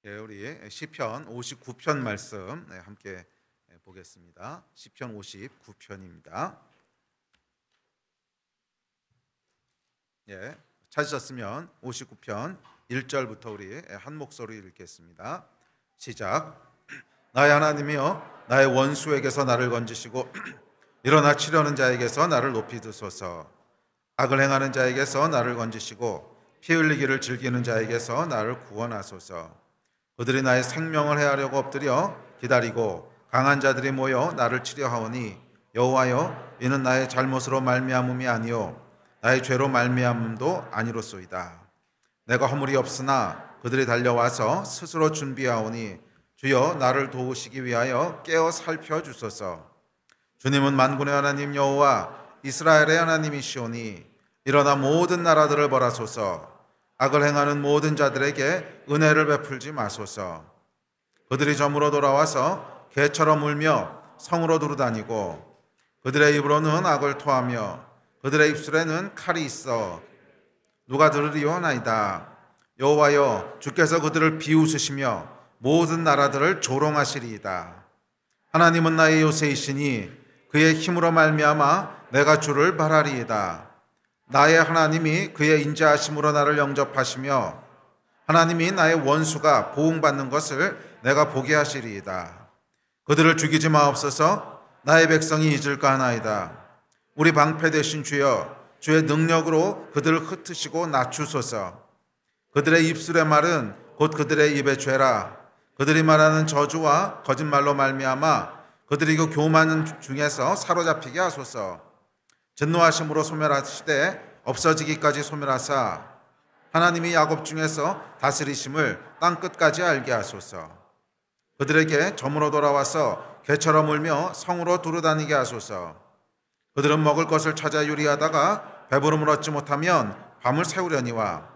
예, 우리 시편 59편 말씀 함께 보겠습니다. 시편 59편입니다. 예, 찾으셨으면 59편 1절부터 우리 한 목소리 읽겠습니다. 시작. 나의 하나님이여, 나의 원수에게서 나를 건지시고 일어나 치려는 자에게서 나를 높이 드소서. 악을 행하는 자에게서 나를 건지시고 피 흘리기를 즐기는 자에게서 나를 구원하소서. 그들이 나의 생명을 해하려고 엎드려 기다리고 강한 자들이 모여 나를 치려 하오니, 여호와여, 이는 나의 잘못으로 말미암음이 아니요 나의 죄로 말미암음도 아니로소이다. 내가 허물이 없으나 그들이 달려와서 스스로 준비하오니, 주여 나를 도우시기 위하여 깨어 살펴주소서. 주님은 만군의 하나님 여호와 이스라엘의 하나님이시오니, 일어나 모든 나라들을 벌하소서. 악을 행하는 모든 자들에게 은혜를 베풀지 마소서. 그들이 점으로 돌아와서 개처럼 울며 성으로 두루다니고, 그들의 입으로는 악을 토하며 그들의 입술에는 칼이 있어 누가 들으리오나이다. 여호와여, 주께서 그들을 비웃으시며 모든 나라들을 조롱하시리이다. 하나님은 나의 요새이시니 그의 힘으로 말미암아 내가 주를 바라리이다. 나의 하나님이 그의 인자하심으로 나를 영접하시며 하나님이 나의 원수가 보응받는 것을 내가 보게 하시리이다. 그들을 죽이지 마옵소서. 나의 백성이 잊을까 하나이다. 우리 방패 되신 주여, 주의 능력으로 그들을 흩으시고 낮추소서. 그들의 입술의 말은 곧 그들의 입의 죄라. 그들이 말하는 저주와 거짓말로 말미암아 그들이 그 교만 중에서 사로잡히게 하소서. 진노하심으로 소멸하시되 없어지기까지 소멸하사 하나님이 야곱 중에서 다스리심을 땅 끝까지 알게 하소서. 그들에게 점으로 돌아와서 개처럼 울며 성으로 두루다니게 하소서. 그들은 먹을 것을 찾아 유리하다가 배부름을 얻지 못하면 밤을 새우려니와,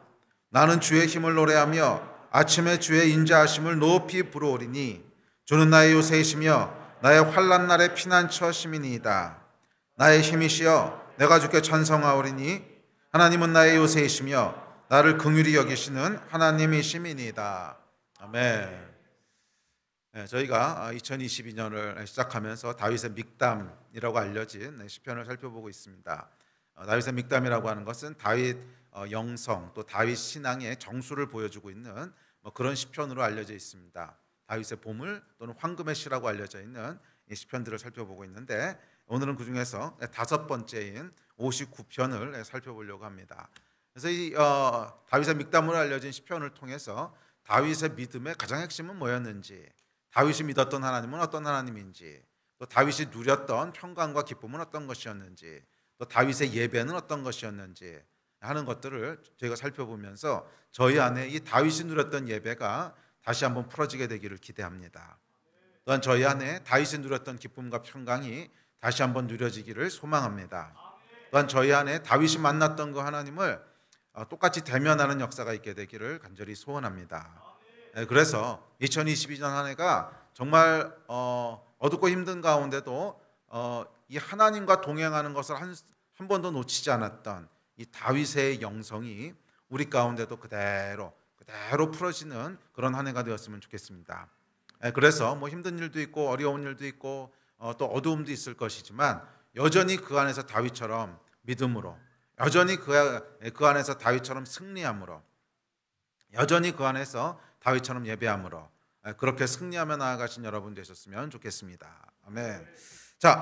나는 주의 힘을 노래하며 아침에 주의 인자하심을 높이 부르오리니, 주는 나의 요새이시며 나의 환난 날의 피난처 시민이이다. 나의 힘이시여, 내가 주께 찬송하오리니, 하나님은 나의 요새이시며 나를 긍휼히 여기시는 하나님이시니이다. 아멘. 네, 저희가 2022년을 시작하면서 다윗의 믹담이라고 알려진 시편을 살펴보고 있습니다. 다윗의 믹담이라고 하는 것은 다윗 영성, 또 다윗 신앙의 정수를 보여주고 있는 그런 시편으로 알려져 있습니다. 다윗의 보물 또는 황금의 시라고 알려져 있는 이 시편들을 살펴보고 있는데, 오늘은 그 중에서 다섯 번째인 59편을 살펴보려고 합니다. 그래서 이 다윗의 믹담으로 알려진 시편을 통해서 다윗의 믿음의 가장 핵심은 뭐였는지, 다윗이 믿었던 하나님은 어떤 하나님인지, 또 다윗이 누렸던 평강과 기쁨은 어떤 것이었는지, 또 다윗의 예배는 어떤 것이었는지 하는 것들을 저희가 살펴보면서 저희 안에 이 다윗이 누렸던 예배가 다시 한번 풀어지게 되기를 기대합니다. 또한 저희 안에 다윗이 누렸던 기쁨과 평강이 다시 한번 누려지기를 소망합니다. 또한 저희 안에 다윗이 만났던 그 하나님을 똑같이 대면하는 역사가 있게 되기를 간절히 소원합니다. 그래서 2022년 한 해가 정말 어둡고 힘든 가운데도 이 하나님과 동행하는 것을 한 번도 놓치지 않았던 이 다윗의 영성이 우리 가운데도 그대로 풀어지는 그런 한 해가 되었으면 좋겠습니다. 그래서 힘든 일도 있고 어려운 일도 있고 또 어두움도 있을 것이지만, 여전히 그 안에서 다윗처럼 믿음으로, 여전히 그 안에서 다윗처럼 승리함으로, 여전히 그 안에서 다윗처럼 예배함으로 그렇게 승리하며 나아가신 여러분 되셨으면 좋겠습니다. 아멘. 자,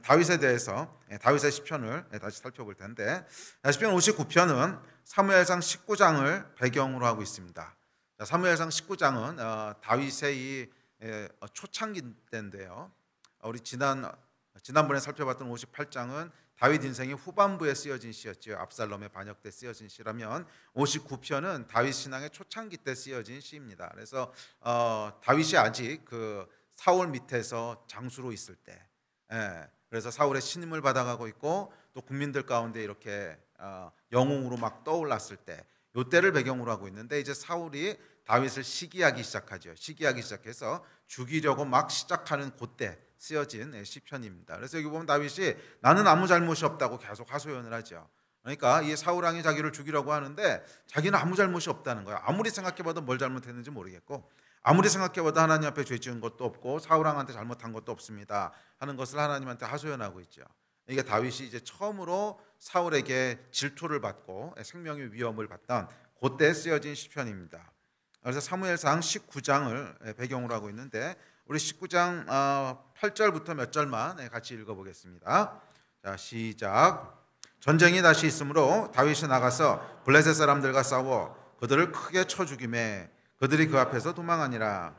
다윗에 대해서 다윗의 시편을 다시 살펴볼 텐데, 시편 59편은 사무엘상 19장을 배경으로 하고 있습니다. 사무엘상 19장은 다윗의 이 초창기 때인데요. 우리 지난번에 살펴봤던 58장은 다윗 인생의 후반부에 쓰여진 시였죠. 압살롬의 반역 때 쓰여진 시라면 59편은 다윗 신앙의 초창기 때 쓰여진 시입니다. 그래서 다윗이 아직 그 사울 밑에서 장수로 있을 때, 그래서 사울의 신임을 받아가고 있고 또 국민들 가운데 이렇게 영웅으로 막 떠올랐을 때, 요 때를 배경으로 하고 있는데, 이제 사울이 다윗을 시기하기 시작해서 죽이려고 막 시작하는 그때 쓰여진 시편입니다. 그래서 여기 보면 다윗이 나는 아무 잘못이 없다고 계속 하소연을 하죠. 그러니까 이 사울 왕이 자기를 죽이려고 하는데 자기는 아무 잘못이 없다는 거야. 아무리 생각해봐도 뭘 잘못했는지 모르겠고, 아무리 생각해봐도 하나님 앞에 죄 지은 것도 없고 사울 왕한테 잘못한 것도 없습니다 하는 것을 하나님한테 하소연하고 있죠. 이게 다윗이 이제 처음으로 사울에게 질투를 받고 생명의 위험을 받던 그때 쓰여진 시편입니다. 그래서 사무엘상 19장을 배경으로 하고 있는데 우리 19장 8절부터 몇 절만 같이 읽어보겠습니다. 자, 시작. 전쟁이 다시 있으므로 다윗이 나가서 블레셋 사람들과 싸워 그들을 크게 쳐 죽이매 그들이 그 앞에서 도망하니라.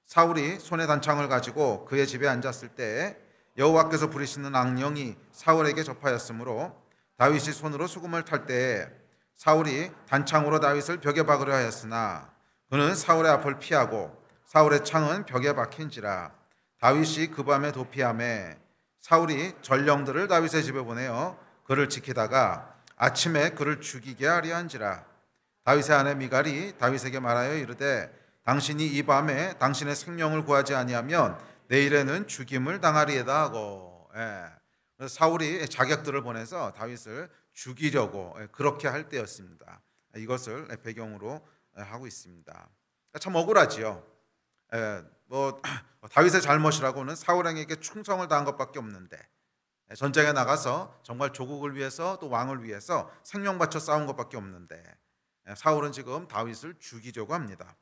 사울이 손에 단창을 가지고 그의 집에 앉았을 때 여호와께서 부리시는 악령이 사울에게 접하였으므로 다윗이 손으로 수금을 탈 때에 사울이 단창으로 다윗을 벽에 박으려 하였으나 그는 사울의 앞을 피하고 사울의 창은 벽에 박힌지라. 다윗이 그 밤에 도피하매 사울이 전령들을 다윗의 집에 보내어 그를 지키다가 아침에 그를 죽이게 하려 한지라. 다윗의 아내 미갈이 다윗에게 말하여 이르되 당신이 이 밤에 당신의 생명을 구하지 아니하면 내일에는 죽임을 당하리이다 하고. 그래서 사울이 자객들을 보내서 다윗을 죽이려고 그렇게 할 때였습니다. 이것을 배경으로 하고 있습니다. 참 억울하지요. 다윗의 잘못이라고는 사울 왕에게 충성을 다한 것밖에 없는데 전쟁에 나가서 정말 조국을 위해서 또 왕을 위해서 생명 바쳐 싸운 것밖에 없는데 사울은 지금 다윗을 죽이려고 합니다.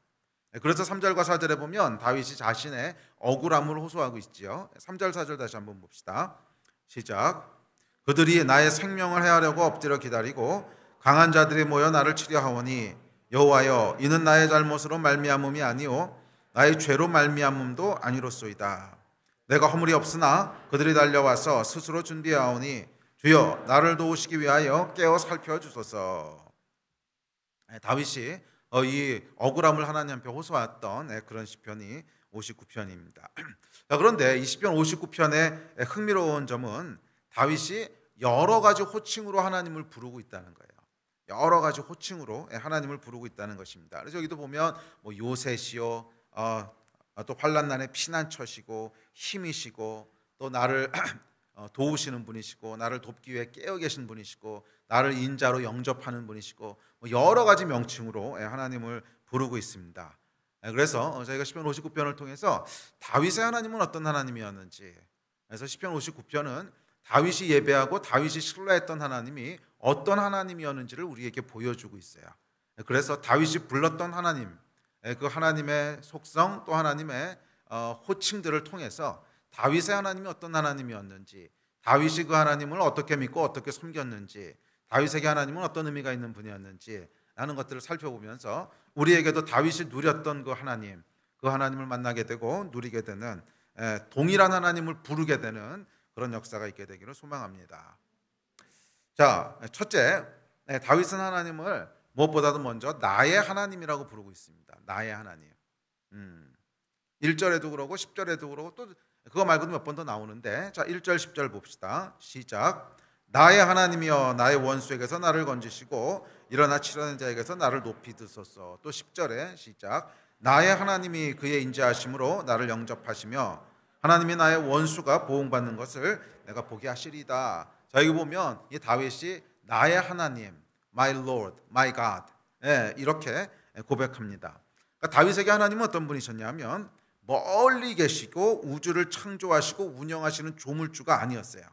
그래서 3절과 4절에 보면 다윗이 자신의 억울함을 호소하고 있지요. 3절 4절 다시 한번 봅시다. 시작. 그들이 나의 생명을 해하려고 엎드려 기다리고 강한 자들이 모여 나를 치려하오니 여호와여 이는 나의 잘못으로 말미암음이 아니오 나의 죄로 말미암음도 아니로소이다. 내가 허물이 없으나 그들이 달려와서 스스로 준비하오니 주여 나를 도우시기 위하여 깨어 살펴주소서. 다윗이 이 억울함을 하나님 앞에 호소했던 그런 시편이 59편입니다. 그런데 이 시편 59편의 흥미로운 점은 다윗이 여러 가지 호칭으로 하나님을 부르고 있다는 거예요. 여러 가지 호칭으로 하나님을 부르고 있다는 것입니다. 그래서 여기도 보면 요새시요, 또 환난날의 피난처시고 힘이시고 또 나를 도우시는 분이시고 나를 돕기 위해 깨어 계신 분이시고 나를 인자로 영접하는 분이시고 여러 가지 명칭으로 하나님을 부르고 있습니다. 그래서 저희가 시편 59편을 통해서 다윗의 하나님은 어떤 하나님이었는지, 그래서 시편 59편은 다윗이 예배하고 다윗이 신뢰했던 하나님이 어떤 하나님이었는지를 우리에게 보여주고 있어요. 그래서 다윗이 불렀던 하나님, 그 하나님의 속성 또 하나님의 호칭들을 통해서 다윗의 하나님이 어떤 하나님이었는지, 다윗이 그 하나님을 어떻게 믿고 어떻게 섬겼는지, 다윗에게 하나님은 어떤 의미가 있는 분이었는지 라는 것들을 살펴보면서 우리에게도 다윗이 누렸던 그 하나님을 만나게 되고 누리게 되는, 동일한 하나님을 부르게 되는 그런 역사가 있게 되기를 소망합니다. 자, 첫째, 다윗은 하나님을 무엇보다도 먼저 나의 하나님이라고 부르고 있습니다. 나의 하나님. 1절에도 그러고 10절에도 그러고 또 그거 말고도 몇 번 더 나오는데, 자 1절 10절 봅시다. 시작. 나의 하나님이여 나의 원수에게서 나를 건지시고 일어나 치려는 자에게서 나를 높이 드소서. 또 10절에 시작. 나의 하나님이 그의 인자하심으로 나를 영접하시며 하나님이 나의 원수가 보응받는 것을 내가 보게 하시리다. 자, 여기 보면 이 다윗이 나의 하나님, my Lord, my God, 이렇게 고백합니다. 그러니까 다윗에게 하나님은 어떤 분이셨냐면 멀리 계시고 우주를 창조하시고 운영하시는 조물주가 아니었어요.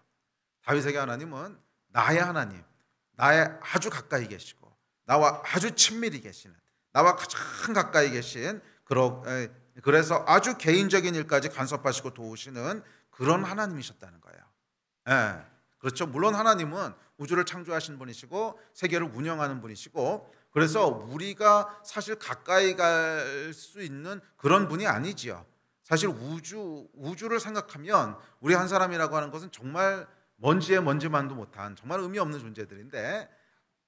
다윗에게 하나님은 나의 하나님, 나의 아주 가까이 계시고 나와 아주 친밀히 계시는, 나와 가장 가까이 계신, 그래서 아주 개인적인 일까지 간섭하시고 도우시는 그런 하나님이셨다는 거예요. 그렇죠. 물론 하나님은 우주를 창조하신 분이시고 세계를 운영하는 분이시고, 그래서 우리가 사실 가까이 갈 수 있는 그런 분이 아니지요. 사실 우주를 생각하면 우리 한 사람이라고 하는 것은 정말 먼지에 먼지만도 못한 정말 의미 없는 존재들인데,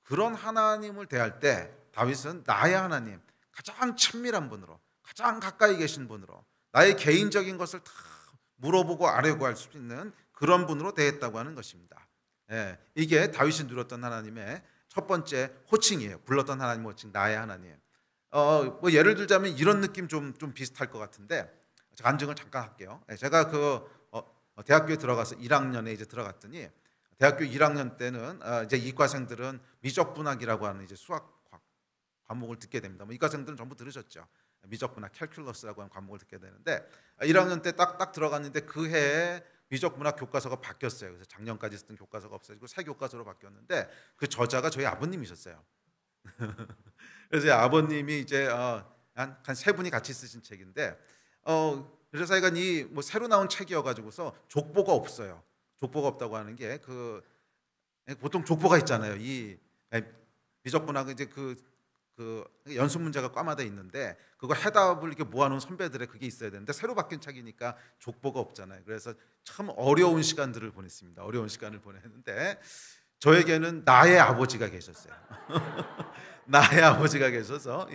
그런 하나님을 대할 때 다윗은 나의 하나님, 가장 친밀한 분으로, 가장 가까이 계신 분으로, 나의 개인적인 것을 다 물어보고 아뢰고 할 수 있는 그런 분으로 대했다고 하는 것입니다. 이게 다윗이 누렸던 하나님의 첫 번째 호칭이에요. 불렀던 하나님 호칭, 나의 하나님. 뭐 예를 들자면 이런 느낌 좀 비슷할 것 같은데, 간증을 잠깐 할게요. 제가 대학교에 들어가서 1학년에 이제 들어갔더니 대학교 1학년 때는 이제 이과생들은 미적분학이라고 하는 이제 수학 과목을 듣게 됩니다. 뭐 이과생들은 전부 들으셨죠. 미적분학 캘큘러스라고 하는 과목을 듣게 되는데 1학년 때 딱 들어갔는데 그 해에 미적분학 교과서가 바뀌었어요. 그래서 작년까지 쓰던 교과서가 없어지고 새 교과서로 바뀌었는데 그 저자가 저희 아버님이셨어요. 그래서 아버님이 이제 한 세 분이 같이 쓰신 책인데 그래서 하여간 이 뭐 새로 나온 책이어가지고서 족보가 없어요. 족보가 없다고 하는 게 보통 족보가 있잖아요. 이 미적분학은 이제 그 연습 문제가 꽈마다 있는데 그거 해답을 이렇게 모아놓은 선배들의 그게 있어야 되는데 새로 바뀐 책이니까 족보가 없잖아요. 그래서 참 어려운 시간들을 보냈습니다. 어려운 시간을 보냈는데 저에게는 나의 아버지가 계셨어요. 나의 아버지가 계셔서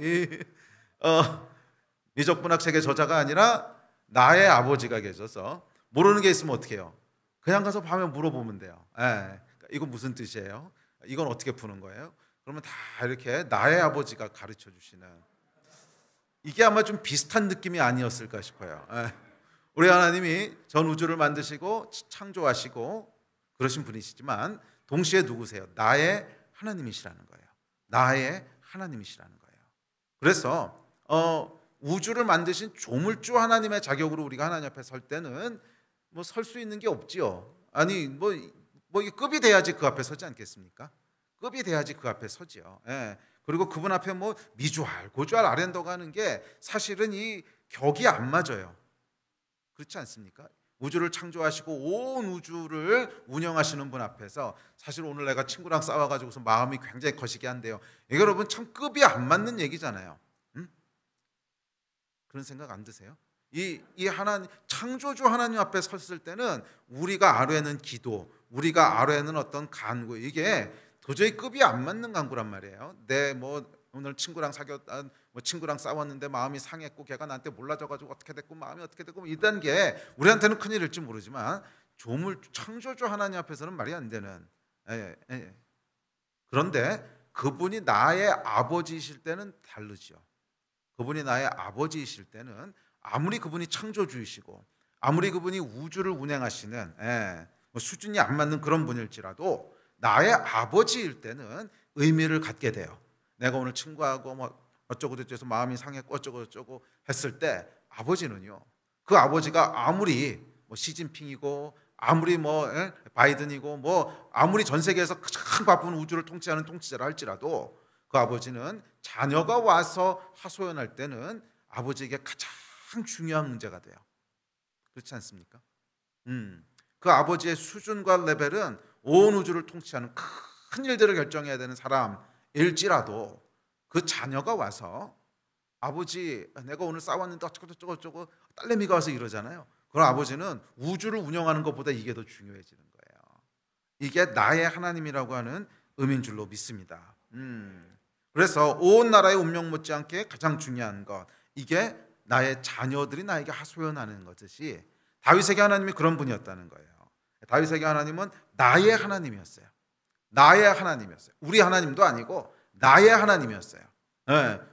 미적분학 책의 저자가 아니라 나의 아버지가 계셔서 모르는 게 있으면 어떻게 해요? 그냥 가서 밤에 물어보면 돼요. 이거 무슨 뜻이에요? 이건 어떻게 푸는 거예요? 그러면 다 이렇게 나의 아버지가 가르쳐 주시는, 이게 아마 좀 비슷한 느낌이 아니었을까 싶어요. 우리 하나님이 전 우주를 만드시고 창조하시고 그러신 분이시지만 동시에 누구세요? 나의 하나님이시라는 거예요. 나의 하나님이시라는 거예요. 그래서 우주를 만드신 조물주 하나님의 자격으로 우리가 하나님 앞에 설 때는 뭐 설 수 있는 게 없지요. 아니 뭐 이게 급이 돼야지 그 앞에 서지 않겠습니까? 급이 돼야지 그 앞에 서지요. 그리고 그분 앞에 뭐 미주알, 고주알, 아랜더가 하는 게 사실은 이 격이 안 맞아요. 그렇지 않습니까? 우주를 창조하시고 온 우주를 운영하시는 분 앞에서 사실 오늘 내가 친구랑 싸워가지고서 마음이 굉장히 거시기 한데요. 이게 여러분 참 급이 안 맞는 얘기잖아요. 그런 생각 안 드세요? 이 하나님, 창조주 하나님 앞에 섰을 때는 우리가 아뢰는 기도, 우리가 아뢰는 어떤 간구, 이게 도저히 급이 안 맞는 간구란 말이에요. 오늘 친구랑 친구랑 싸웠는데 마음이 상했고 걔가 나한테 몰라줘가지고 어떻게 됐고 마음이 어떻게 됐고 이런 게 우리한테는 큰일일지 모르지만 창조주 하나님 앞에서는 말이 안 되는. 그런데 그분이 나의 아버지이실 때는 다르죠. 그분이 나의 아버지이실 때는 아무리 그분이 창조주이시고 아무리 그분이 우주를 운행하시는 수준이 안 맞는 그런 분일지라도 나의 아버지일 때는 의미를 갖게 돼요. 내가 오늘 친구하고 뭐 어쩌고 저쩌고 마음이 상했고 어쩌고 저쩌고 했을 때 아버지는요, 그 아버지가 아무리 뭐 시진핑이고 아무리 뭐 바이든이고 뭐 아무리 전 세계에서 가장 바쁜 우주를 통치하는 통치자라 할지라도 그 아버지는 자녀가 와서 하소연할 때는 아버지에게 가장 중요한 문제가 돼요. 그렇지 않습니까? 그 아버지의 수준과 레벨은 온 우주를 통치하는 큰 일들을 결정해야 되는 사람일지라도 그 자녀가 와서 아버지 내가 오늘 싸웠는데 어쩌고 딸내미가 와서 이러잖아요. 그럼 아버지는 우주를 운영하는 것보다 이게 더 중요해지는 거예요. 이게 나의 하나님이라고 하는 의미인 줄로 믿습니다. 그래서 온 나라의 운명 못지않게 가장 중요한 것, 이게 나의 자녀들이 나에게 하소연하는 것이지, 다윗에게 하나님이 그런 분이었다는 거예요. 다윗에게 하나님은 나의 하나님이었어요. 나의 하나님이었어요. 우리 하나님도 아니고 나의 하나님이었어요.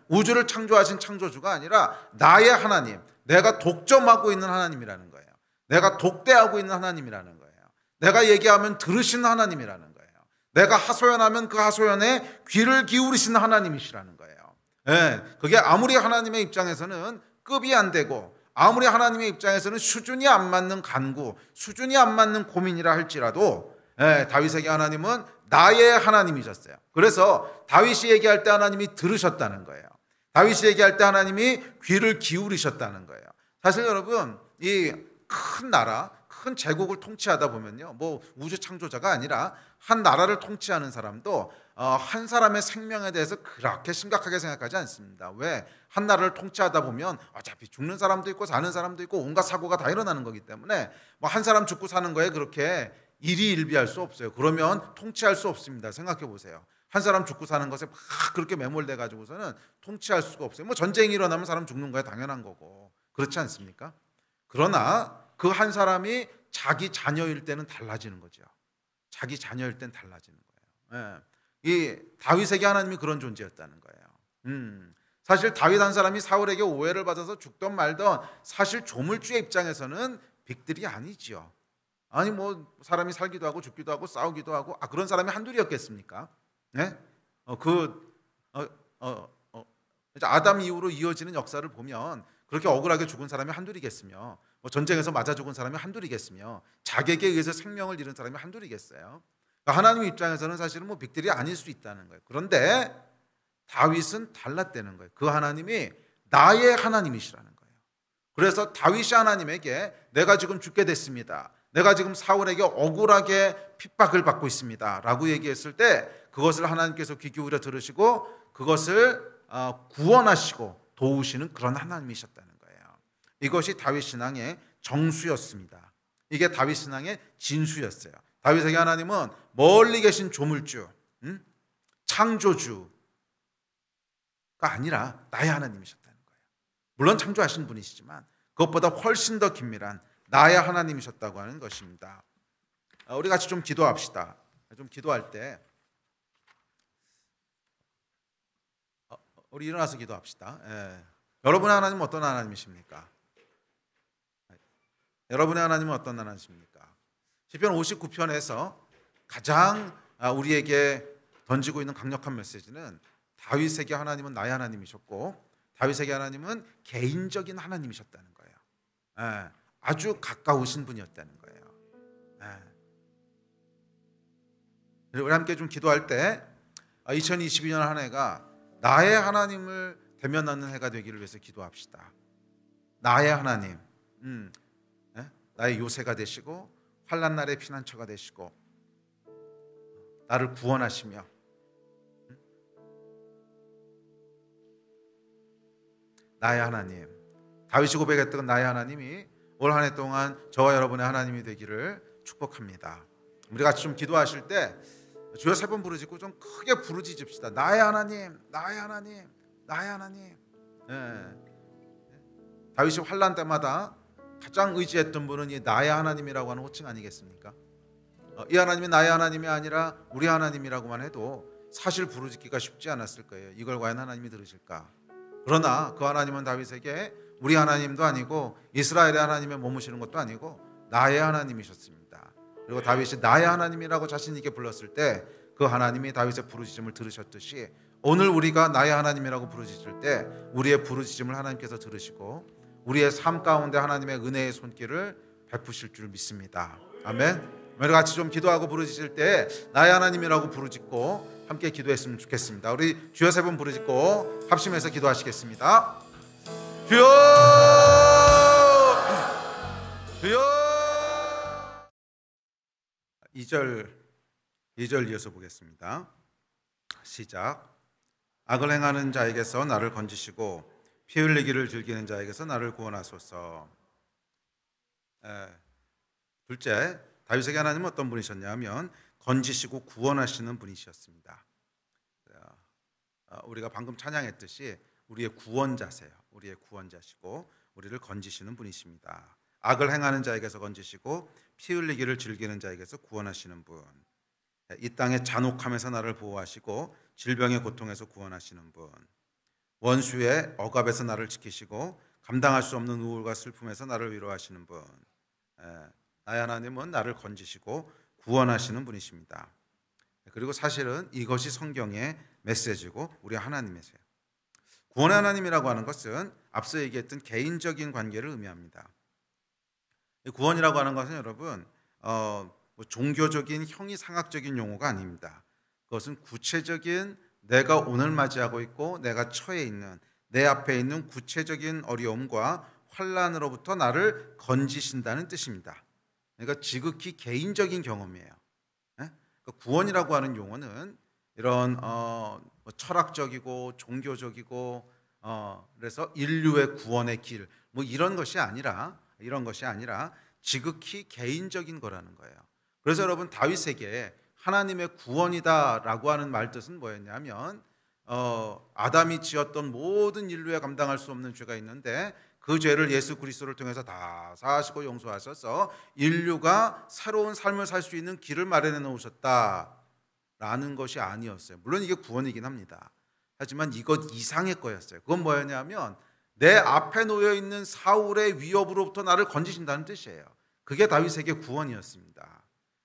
우주를 창조하신 창조주가 아니라 나의 하나님, 내가 독점하고 있는 하나님이라는 거예요. 내가 독대하고 있는 하나님이라는 거예요. 내가 얘기하면 들으시는 하나님이라는 거예요. 내가 하소연하면 그 하소연에 귀를 기울이시는 하나님이시라는 거예요. 그게 아무리 하나님의 입장에서는 급이 안 되고 아무리 하나님의 입장에서는 수준이 안 맞는 간구, 수준이 안 맞는 고민이라 할지라도 다윗에게 하나님은 나의 하나님이셨어요. 그래서 다윗이 얘기할 때 하나님이 들으셨다는 거예요. 다윗이 얘기할 때 하나님이 귀를 기울이셨다는 거예요. 사실 여러분, 이 큰 나라, 큰 제국을 통치하다 보면요, 뭐 우주 창조자가 아니라 한 나라를 통치하는 사람도 한 사람의 생명에 대해서 그렇게 심각하게 생각하지 않습니다. 왜? 한 나라를 통치하다 보면 어차피 죽는 사람도 있고 사는 사람도 있고 온갖 사고가 다 일어나는 거기 때문에 뭐 한 사람 죽고 사는 거에 그렇게 일희일비할 수 없어요. 그러면 통치할 수 없습니다. 생각해 보세요. 한 사람 죽고 사는 것에 막 그렇게 매몰돼 가지고서는 통치할 수가 없어요. 뭐 전쟁이 일어나면 사람 죽는 거야 당연한 거고, 그렇지 않습니까? 그러나 그 한 사람이 자기 자녀일 때는 달라지는 거죠. 자기 자녀일 때는 달라지는 거예요. 이 다윗에게 하나님이 그런 존재였다는 거예요. 사실 다윗 한 사람이 사울에게 오해를 받아서 죽던 말던 사실 조물주의 입장에서는 빅들이 아니지요. 아니 뭐 사람이 살기도 하고 죽기도 하고 싸우기도 하고 그런 사람이 한둘이었겠습니까? 네? 이제 아담 이후로 이어지는 역사를 보면 그렇게 억울하게 죽은 사람이 한둘이겠으며 뭐 전쟁에서 맞아 죽은 사람이 한둘이겠으며 자객에 의해서 생명을 잃은 사람이 한둘이겠어요. 그러니까 하나님 입장에서는 사실은 뭐 빅들이 아닐 수 있다는 거예요. 그런데 다윗은 달랐다는 거예요. 그 하나님이 나의 하나님이시라는 거예요. 그래서 다윗이 하나님에게 내가 지금 죽게 됐습니다. 내가 지금 사울에게 억울하게 핍박을 받고 있습니다. 라고 얘기했을 때 그것을 하나님께서 귀 기울여 들으시고 그것을 구원하시고 도우시는 그런 하나님이셨다는 거예요. 이것이 다윗 신앙의 정수였습니다. 이게 다윗 신앙의 진수였어요. 다윗에게 하나님은 멀리 계신 조물주, 창조주가 아니라 나의 하나님이셨다는 거예요. 물론 창조하신 분이시지만 그것보다 훨씬 더 긴밀한 나의 하나님이셨다고 하는 것입니다. 우리 같이 좀 기도합시다. 좀 기도할 때 우리 일어나서 기도합시다. 여러분의 하나님은 어떤 하나님이십니까? 여러분의 하나님은 어떤 하나님이십니까? 시편 59편에서 가장 우리에게 던지고 있는 강력한 메시지는 다윗에게 하나님은 나의 하나님이셨고 다윗에게 하나님은 개인적인 하나님이셨다는 거예요. 아주 가까우신 분이었다는 거예요. 우리 함께 좀 기도할 때 2022년 한 해가 나의 하나님을 대면하는 해가 되기를 위해서 기도합시다. 나의 하나님, 나의 요새가 되시고 환난 날의 피난처가 되시고 나를 구원하시며 나의 하나님, 다윗이 고백했던 나의 하나님이 올 한 해 동안 저와 여러분의 하나님이 되기를 축복합니다. 우리 같이 좀 기도하실 때 주여 3번 부르짖고 좀 크게 부르짖읍시다. 나의 하나님, 나의 하나님, 나의 하나님. 다윗이 환난 때마다 가장 의지했던 분은 이 나의 하나님이라고 하는 호칭 아니겠습니까? 이 하나님이 나의 하나님이 아니라 우리 하나님이라고만 해도 사실 부르짖기가 쉽지 않았을 거예요. 이걸 과연 하나님이 들으실까? 그러나 그 하나님은 다윗에게 우리 하나님도 아니고 이스라엘의 하나님에 머무시는 것도 아니고 나의 하나님이셨습니다. 그리고 다윗이 나의 하나님이라고 자신 있게 불렀을 때 그 하나님이 다윗의 부르짖음을 들으셨듯이 오늘 우리가 나의 하나님이라고 부르짖을 때 우리의 부르짖음을 하나님께서 들으시고 우리의 삶 가운데 하나님의 은혜의 손길을 베푸실 줄 믿습니다. 아멘. 우리 같이 좀 기도하고 부르짖을 때 나의 하나님이라고 부르짖고 함께 기도했으면 좋겠습니다. 우리 주여 3번 부르짖고 합심해서 기도하시겠습니다. 주여, 주여. 2절 이어서 보겠습니다. 시작. 악을 행하는 자에게서 나를 건지시고 피 흘리기를 즐기는 자에게서 나를 구원하소서. 둘째, 다윗에게 하나님은 어떤 분이셨냐면 건지시고 구원하시는 분이셨습니다. 우리가 방금 찬양했듯이 우리의 구원자세요. 우리의 구원자시고 우리를 건지시는 분이십니다. 악을 행하는 자에게서 건지시고 피 흘리기를 즐기는 자에게서 구원하시는 분. 이 땅의 잔혹함에서 나를 보호하시고 질병의 고통에서 구원하시는 분. 원수의 억압에서 나를 지키시고 감당할 수 없는 우울과 슬픔에서 나를 위로하시는 분. 나의 하나님은 나를 건지시고 구원하시는 분이십니다. 그리고 사실은 이것이 성경의 메시지고 우리 하나님이세요. 구원의 하나님이라고 하는 것은 앞서 얘기했던 개인적인 관계를 의미합니다. 구원이라고 하는 것은 여러분 종교적인 형이상학적인 용어가 아닙니다. 그것은 구체적인 내가 오늘 맞이하고 있고 내가 처해 있는 내 앞에 있는 구체적인 어려움과 환난으로부터 나를 건지신다는 뜻입니다. 그러니까 지극히 개인적인 경험이에요. 그러니까 구원이라고 하는 용어는 이런 철학적이고 종교적이고 그래서 인류의 구원의 길 이런 것이 아니라 지극히 개인적인 거라는 거예요. 그래서 여러분 다윗에게 하나님의 구원이다라고 하는 말뜻은 뭐였냐면 아담이 지었던 모든 인류에 감당할 수 없는 죄가 있는데 그 죄를 예수 그리스도를 통해서 다 사하시고 용서하셔서 인류가 새로운 삶을 살 수 있는 길을 마련해 놓으셨다라는 것이 아니었어요. 물론 이게 구원이긴 합니다. 하지만 이것 이상의 거였어요. 그건 뭐였냐면 내 앞에 놓여 있는 사울의 위협으로부터 나를 건지신다는 뜻이에요. 그게 다윗에게 구원이었습니다.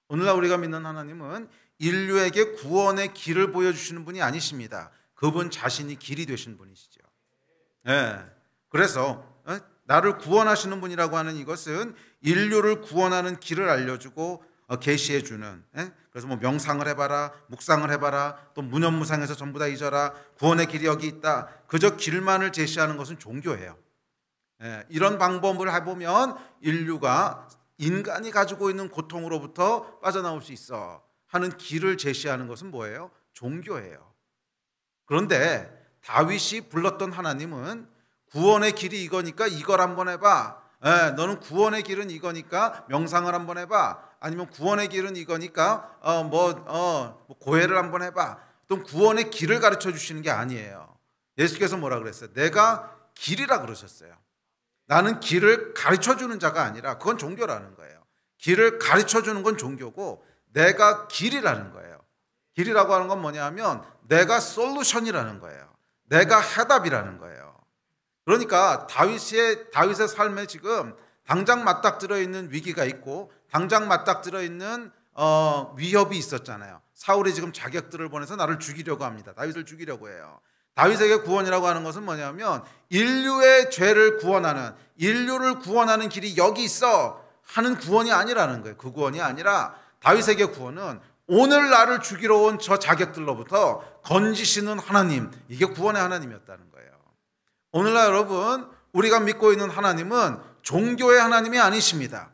오늘날 우리가 믿는 하나님은 인류에게 구원의 길을 보여주시는 분이 아니십니다. 그분 자신이 길이 되신 분이시죠. 그래서 나를 구원하시는 분이라고 하는 이것은 인류를 구원하는 길을 알려주고 계시해 주는, 그래서 뭐 명상을 해봐라, 묵상을 해봐라, 또 무념무상해서 전부 다 잊어라, 구원의 길이 여기 있다, 그저 길만을 제시하는 것은 종교예요. 이런 방법을 해보면 인류가 인간이 가지고 있는 고통으로부터 빠져나올 수 있어 하는 길을 제시하는 것은 뭐예요? 종교예요. 그런데 다윗이 불렀던 하나님은 구원의 길이 이거니까 이걸 한번 해봐. 너는 구원의 길은 이거니까 명상을 한번 해봐. 아니면 구원의 길은 이거니까 고해를 한번 해봐. 또 구원의 길을 가르쳐 주시는 게 아니에요. 예수께서 뭐라 그랬어요? 내가 길이라 그러셨어요. 나는 길을 가르쳐 주는 자가 아니라, 그건 종교라는 거예요. 길을 가르쳐 주는 건 종교고 내가 길이라는 거예요. 길이라고 하는 건 뭐냐면 내가 솔루션이라는 거예요. 내가 해답이라는 거예요. 그러니까 다윗의 삶에 지금 당장 맞닥뜨려 있는 위기가 있고 당장 맞닥뜨려 있는 위협이 있었잖아요. 사울이 지금 자객들을 보내서 나를 죽이려고 합니다. 다윗을 죽이려고 해요. 다윗에게 구원이라고 하는 것은 뭐냐면 인류의 죄를 구원하는, 인류를 구원하는 길이 여기 있어 하는 구원이 아니라는 거예요. 그 구원이 아니라 다윗에게 구원은 오늘 나를 죽이러 온 저 자객들로부터 건지시는 하나님, 이게 구원의 하나님이었다는 거예요. 오늘날 여러분, 우리가 믿고 있는 하나님은 종교의 하나님이 아니십니다.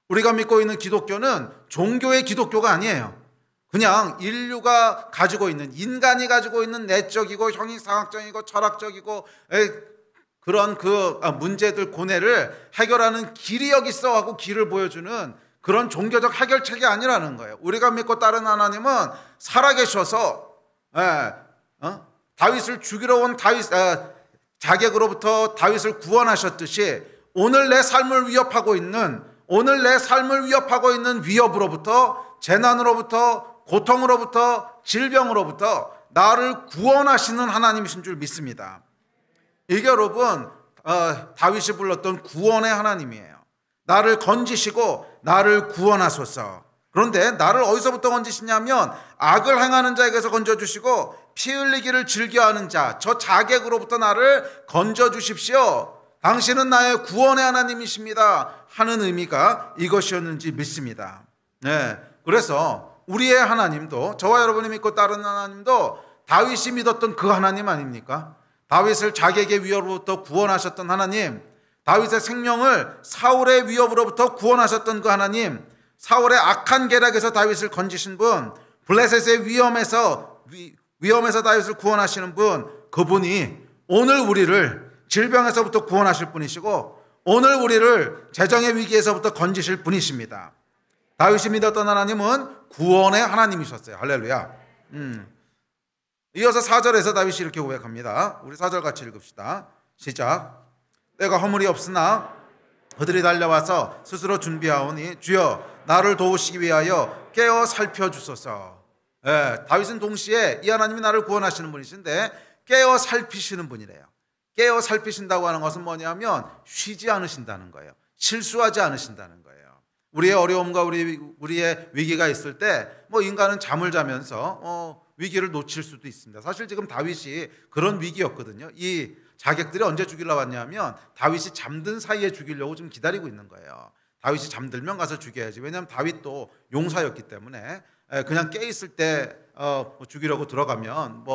우리가 믿고 있는 기독교는 종교의 기독교가 아니에요. 그냥 인류가 가지고 있는, 인간이 가지고 있는 내적이고 형이상학적이고 철학적이고 그런 문제들, 고뇌를 해결하는 길이 여기 있어 하고 길을 보여주는 그런 종교적 해결책이 아니라는 거예요. 우리가 믿고 따른 하나님은 살아계셔서 다윗을 죽이러 온 자객으로부터 다윗을 구원하셨듯이 오늘 내 삶을 위협하고 있는 위협으로부터, 재난으로부터, 고통으로부터, 질병으로부터 나를 구원하시는 하나님이신 줄 믿습니다. 이게 여러분 다윗이 불렀던 구원의 하나님이에요. 나를 건지시고 나를 구원하소서. 그런데 나를 어디서부터 건지시냐면 악을 행하는 자에게서 건져주시고 피 흘리기를 즐겨하는 자, 저 자객으로부터 나를 건져주십시오. 당신은 나의 구원의 하나님이십니다 하는 의미가 이것이었는지 믿습니다. 그래서 우리의 하나님도, 저와 여러분이 믿고 따르는 하나님도 다윗이 믿었던 그 하나님 아닙니까? 다윗을 자객의 위협으로부터 구원하셨던 하나님, 다윗의 생명을 사울의 위협으로부터 구원하셨던 그 하나님, 사울의 악한 계략에서 다윗을 건지신 분, 블레셋의 위험에서 다윗을 구원하시는 분, 그분이 오늘 우리를 질병에서부터 구원하실 분이시고 오늘 우리를 재정의 위기에서부터 건지실 분이십니다. 다윗이 믿었던 하나님은 구원의 하나님이셨어요. 할렐루야. 이어서 4절에서 다윗이 이렇게 고백합니다. 우리 4절 같이 읽읍시다. 시작. 내가 허물이 없으나 그들이 달려와서 스스로 준비하오니 주여 나를 도우시기 위하여 깨어 살펴주소서. 다윗은 동시에 이 하나님이 나를 구원하시는 분이신데 깨어 살피시는 분이래요. 깨어 살피신다고 하는 것은 뭐냐면 쉬지 않으신다는 거예요. 실수하지 않으신다는 거예요. 우리의 어려움과 우리의 위기가 있을 때 인간은 잠을 자면서 위기를 놓칠 수도 있습니다. 사실 지금 다윗이 그런 위기였거든요. 이 자객들이 언제 죽이려고 왔냐면 다윗이 잠든 사이에 죽이려고 지금 기다리고 있는 거예요. 다윗이 잠들면 가서 죽여야지. 왜냐하면 다윗도 용사였기 때문에 그냥 깨 있을 때 죽이려고 들어가면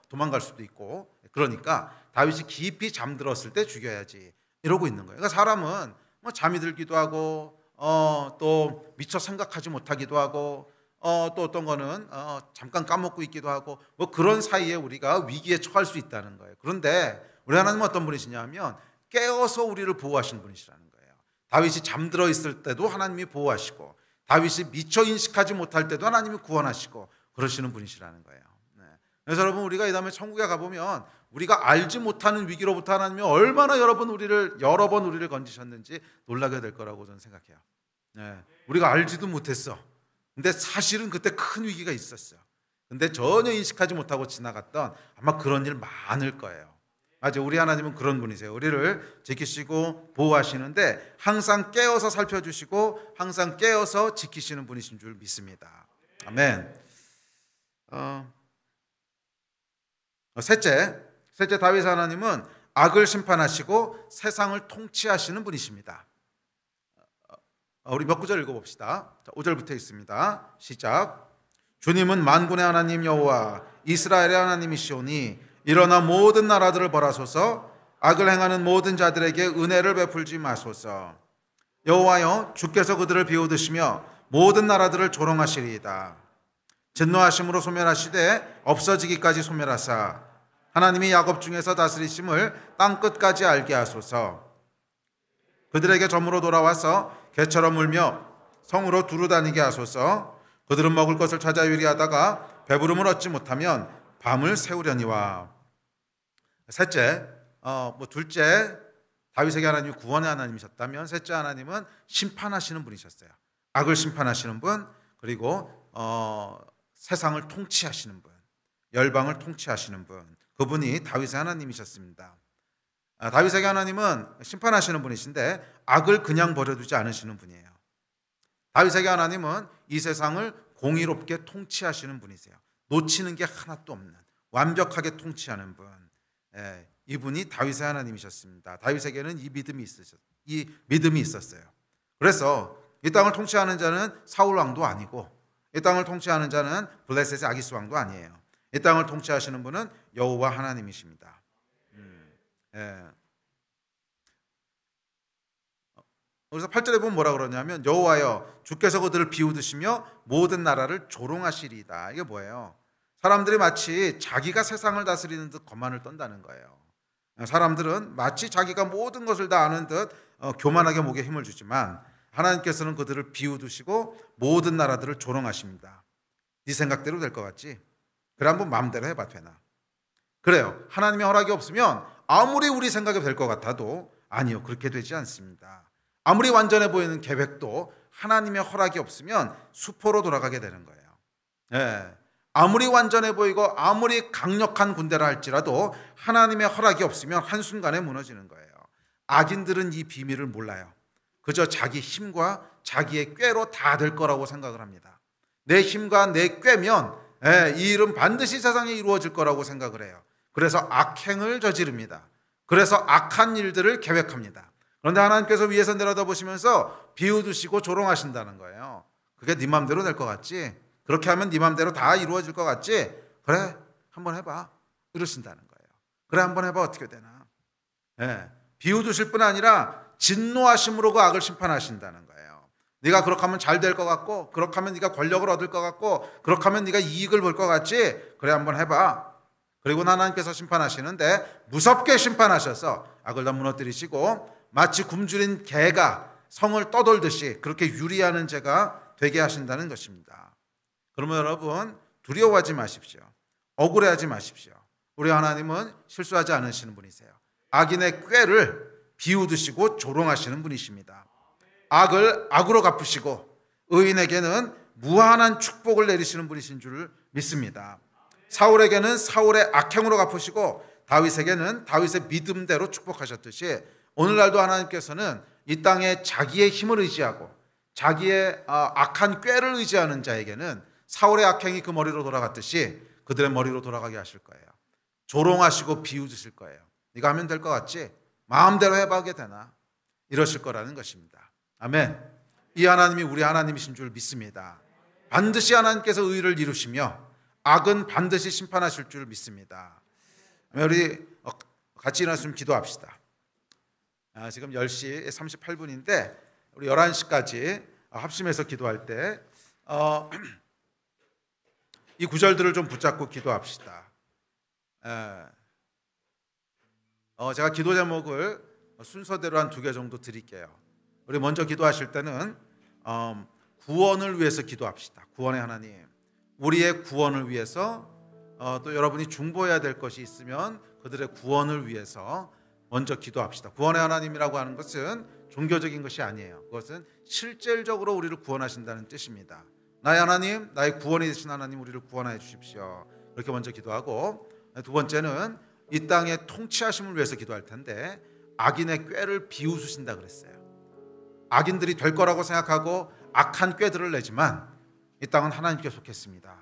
도망갈 수도 있고, 그러니까 다윗이 깊이 잠들었을 때 죽여야지 이러고 있는 거예요. 그러니까 사람은 잠이 들기도 하고 또 미처 생각하지 못하기도 하고 또 어떤 거는 잠깐 까먹고 있기도 하고 그런 사이에 우리가 위기에 처할 수 있다는 거예요. 그런데 우리 하나님은 어떤 분이시냐면 깨어서 우리를 보호하시는 분이시라는 거예요. 다윗이 잠들어 있을 때도 하나님이 보호하시고 다윗이 미처 인식하지 못할 때도 하나님이 구원하시고 그러시는 분이시라는 거예요. 그래서 여러분, 우리가 이 다음에 천국에 가보면 우리가 알지 못하는 위기로부터 하나님이 얼마나 여러 번 우리를 건지셨는지 놀라게 될 거라고 저는 생각해요. 우리가 알지도 못했어. 근데 사실은 그때 큰 위기가 있었어요. 근데 전혀 인식하지 못하고 지나갔던 아마 그런 일 많을 거예요. 아주 우리 하나님은 그런 분이세요. 우리를 지키시고 보호하시는데 항상 깨어서 살펴주시고 항상 깨어서 지키시는 분이신 줄 믿습니다. 아멘. 셋째 다윗 하나님은 악을 심판하시고 세상을 통치하시는 분이십니다. 우리 몇 구절 읽어봅시다. 5절부터 있습니다. 시작. 주님은 만군의 하나님 여호와 이스라엘의 하나님이시오니 일어나 모든 나라들을 벌하소서. 악을 행하는 모든 자들에게 은혜를 베풀지 마소서. 여호와여, 주께서 그들을 비웃으시며 모든 나라들을 조롱하시리이다. 진노하심으로 소멸하시되 없어지기까지 소멸하사 하나님이 야곱 중에서 다스리심을 땅끝까지 알게 하소서. 그들에게 점으로 돌아와서 개처럼 울며 성으로 두루 다니게 하소서. 그들은 먹을 것을 찾아 유리하다가 배부름을 얻지 못하면 밤을 새우려니와. 셋째, 둘째 다윗에게 하나님이 구원의 하나님이셨다면, 셋째 하나님은 심판하시는 분이셨어요. 악을 심판하시는 분, 그리고 세상을 통치하시는 분, 열방을 통치하시는 분, 그분이 다윗의 하나님이셨습니다. 다윗에게 하나님은 심판하시는 분이신데 악을 그냥 버려두지 않으시는 분이에요. 다윗에게 하나님은 이 세상을 공의롭게 통치하시는 분이세요. 놓치는 게 하나도 없는 완벽하게 통치하는 분, 이분이 다윗의 하나님이셨습니다. 다윗에게는 이 믿음이 있었어요. 그래서 이 땅을 통치하는 자는 사울 왕도 아니고, 이 땅을 통치하는 자는 블레셋의 아기스 왕도 아니에요. 이 땅을 통치하시는 분은 여호와 하나님이십니다. 그래서 8절에 보면 뭐라 그러냐면 여호와여, 주께서 그들을 비웃으시며 모든 나라를 조롱하시리이다. 이게 뭐예요? 사람들이 마치 자기가 세상을 다스리는 듯 거만을 떤다는 거예요. 사람들은 마치 자기가 모든 것을 다 아는 듯 교만하게 목에 힘을 주지만 하나님께서는 그들을 비웃으시고 모든 나라들을 조롱하십니다. 네 생각대로 될 것 같지? 그래, 한번 마음대로 해봐. 되나? 그래요. 하나님의 허락이 없으면 아무리 우리 생각이 될 것 같아도 아니요, 그렇게 되지 않습니다. 아무리 완전해 보이는 계획도 하나님의 허락이 없으면 수포로 돌아가게 되는 거예요. 아무리 완전해 보이고 아무리 강력한 군대라 할지라도 하나님의 허락이 없으면 한순간에 무너지는 거예요. 악인들은 이 비밀을 몰라요. 그저 자기 힘과 자기의 꾀로 다 될 거라고 생각을 합니다. 내 힘과 내 꾀면 이 일은 반드시 세상에 이루어질 거라고 생각을 해요. 그래서 악행을 저지릅니다. 그래서 악한 일들을 계획합니다. 그런데 하나님께서 위에서 내려다보시면서 비웃으시고 조롱하신다는 거예요. 그게 네 맘대로 될 것 같지? 그렇게 하면 네 맘대로 다 이루어질 것 같지? 그래, 한번 해봐. 이러신다는 거예요. 그래, 한번 해봐. 어떻게 되나? 비웃으실 뿐 아니라 진노하심으로 그 악을 심판하신다는 거예요. 네가 그렇게 하면 잘 될 것 같고, 그렇게 하면 네가 권력을 얻을 것 같고, 그렇게 하면 네가 이익을 볼 것 같지? 그래, 한번 해봐. 그리고 하나님께서 심판하시는데 무섭게 심판하셔서 악을 다 무너뜨리시고 마치 굶주린 개가 성을 떠돌듯이 그렇게 유리하는 죄가 되게 하신다는 것입니다. 그러면 여러분, 두려워하지 마십시오. 억울해하지 마십시오. 우리 하나님은 실수하지 않으시는 분이세요. 악인의 꾀를 비웃으시고 조롱하시는 분이십니다. 악을 악으로 갚으시고 의인에게는 무한한 축복을 내리시는 분이신 줄 믿습니다. 사울에게는 사울의 악행으로 갚으시고 다윗에게는 다윗의 믿음대로 축복하셨듯이 오늘날도 하나님께서는 이 땅에 자기의 힘을 의지하고 자기의 악한 꾀를 의지하는 자에게는 사울의 악행이 그 머리로 돌아갔듯이 그들의 머리로 돌아가게 하실 거예요. 조롱하시고 비웃으실 거예요. 네가 하면 될 것 같지? 마음대로 해봐게 되나? 이러실 거라는 것입니다. 아멘. 이 하나님이 우리 하나님이신 줄 믿습니다. 반드시 하나님께서 의를 이루시며 악은 반드시 심판하실 줄 믿습니다. 우리 같이 일어났으면 기도합시다. 지금 10시 38분인데 우리 11시까지 합심해서 기도할 때 이 구절들을 좀 붙잡고 기도합시다. 제가 기도 제목을 순서대로 한 2개 정도 드릴게요. 우리 먼저 기도하실 때는 구원을 위해서 기도합시다. 구원의 하나님, 우리의 구원을 위해서 또 여러분이 중보해야 될 것이 있으면 그들의 구원을 위해서 먼저 기도합시다. 구원의 하나님이라고 하는 것은 종교적인 것이 아니에요. 그것은 실질적으로 우리를 구원하신다는 뜻입니다. 나의 하나님, 나의 구원이 되신 하나님, 우리를 구원하여 주십시오. 그렇게 먼저 기도하고, 두 번째는 이 땅의 통치하심을 위해서 기도할 텐데 악인의 꾀를 비웃으신다 그랬어요. 악인들이 될 거라고 생각하고 악한 꾀들을 내지만 이 땅은 하나님께 속했습니다.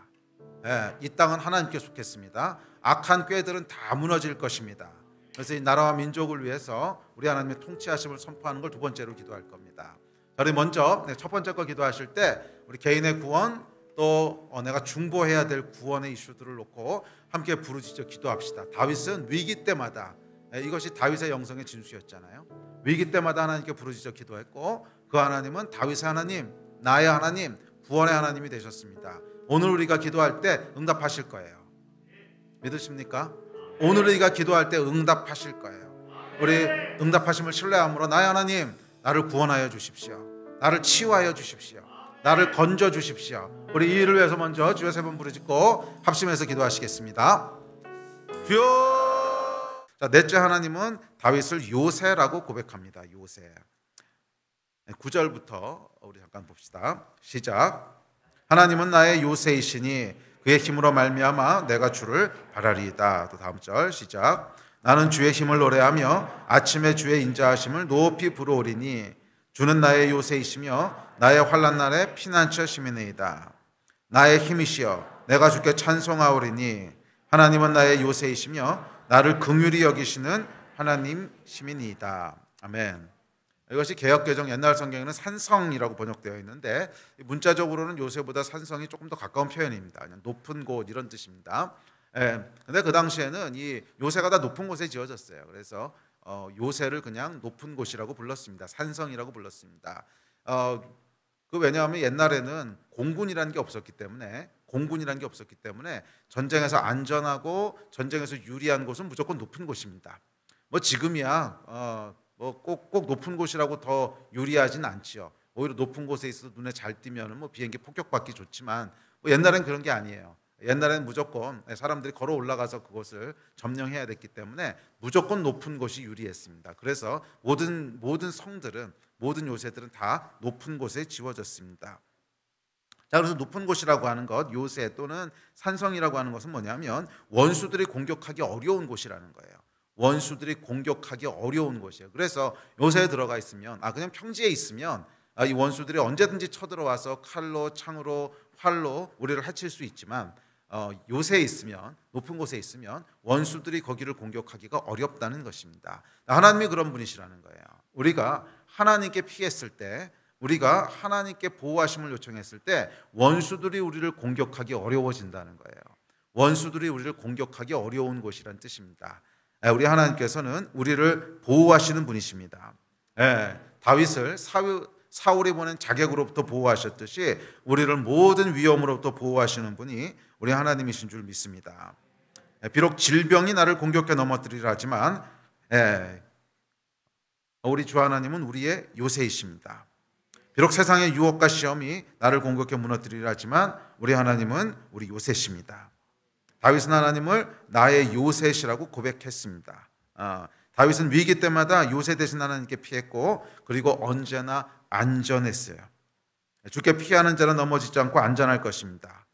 이 땅은 하나님께 속했습니다. 악한 꾀들은 다 무너질 것입니다. 그래서 이 나라와 민족을 위해서 우리 하나님의 통치하심을 선포하는 걸 두 번째로 기도할 겁니다. 저희 먼저 첫 번째 거 기도하실 때 우리 개인의 구원 또 내가 중보해야 될 구원의 이슈들을 놓고 함께 부르짖어 기도합시다. 다윗은 위기 때마다 이것이 다윗의 영성의 진수였잖아요. 위기 때마다 하나님께 부르짖어 기도했고 그 하나님은 다윗의 하나님, 나의 하나님, 구원의 하나님이 되셨습니다. 오늘 우리가 기도할 때 응답하실 거예요. 믿으십니까? 오늘 우리가 기도할 때 응답하실 거예요. 우리 응답하심을 신뢰함으로 나의 하나님 나를 구원하여 주십시오. 나를 치유하여 주십시오. 나를 건져 주십시오. 우리 이 일을 위해서 먼저 주여 세 번 부르짖고 합심해서 기도하시겠습니다. 주여. 자, 넷째 하나님은 다윗을 요새라고 고백합니다. 요새. 9절부터 우리 잠깐 봅시다. 시작. 하나님은 나의 요새이시니 그의 힘으로 말미암아 내가 주를 바라리이다. 또 다음 절 시작. 나는 주의 힘을 노래하며 아침에 주의 인자하심을 높이 부르오리니 주는 나의 요새이시며 나의 환난 날에 피난처 심이니이다. 나의 힘이시여 내가 주께 찬송하오리니 하나님은 나의 요새이시며 나를 긍휼히 여기시는 하나님 심이니이다. 아멘. 이것이 개역개정 옛날 성경에는 산성이라고 번역되어 있는데 문자적으로는 요새보다 산성이 조금 더 가까운 표현입니다. 그냥 높은 곳 이런 뜻입니다. 근데 그 당시에는 이 요새가 다 높은 곳에 지어졌어요. 그래서 요새를 그냥 높은 곳이라고 불렀습니다. 산성이라고 불렀습니다. 왜냐하면 옛날에는 공군이라는 게 없었기 때문에 전쟁에서 안전하고 전쟁에서 유리한 곳은 무조건 높은 곳입니다. 뭐 지금이야 꼭 높은 곳이라고 더 유리하진 않지요. 오히려 높은 곳에 있어도 눈에 잘 띄면 뭐 비행기 폭격받기 좋지만 옛날엔 그런 게 아니에요. 옛날에는 무조건 사람들이 걸어 올라가서 그곳을 점령해야 됐기 때문에 무조건 높은 곳이 유리했습니다. 그래서 모든 성들은 모든 요새들은 다 높은 곳에 지어졌습니다. 자, 그래서 높은 곳이라고 하는 것, 요새 또는 산성이라고 하는 것은 뭐냐면 원수들이 공격하기 어려운 곳이라는 거예요. 원수들이 공격하기 어려운 곳이에요. 그래서 요새에 들어가 있으면 그냥 평지에 있으면 이 원수들이 언제든지 쳐들어와서 칼로, 창으로, 활로 우리를 해칠 수 있지만 요새에 있으면 높은 곳에 있으면 원수들이 거기를 공격하기가 어렵다는 것입니다. 하나님이 그런 분이시라는 거예요. 우리가 하나님께 피했을 때 우리가 하나님께 보호하심을 요청했을 때 원수들이 우리를 공격하기 어려워진다는 거예요. 원수들이 우리를 공격하기 어려운 곳이란 뜻입니다. 우리 하나님께서는 우리를 보호하시는 분이십니다. 다윗을 사울이 보낸 자객으로부터 보호하셨듯이 우리를 모든 위험으로부터 보호하시는 분이 우리 하나님이신 줄 믿습니다. 비록 질병이 나를 공격해 넘어뜨리려 하지만 우리 주 하나님은 우리의 요새이십니다. 비록 세상의 유혹과 시험이 나를 공격해 무너뜨리려 하지만 우리 하나님은 우리 요새십니다. 다윗은 하나님을 나의 요새시라고 고백했습니다. 다윗은 위기 때마다 요새 대신 하나님께 피했고 그리고 언제나 안전했어요. 주께 피하는 자는 넘어지지 않고 안전할 것입니다.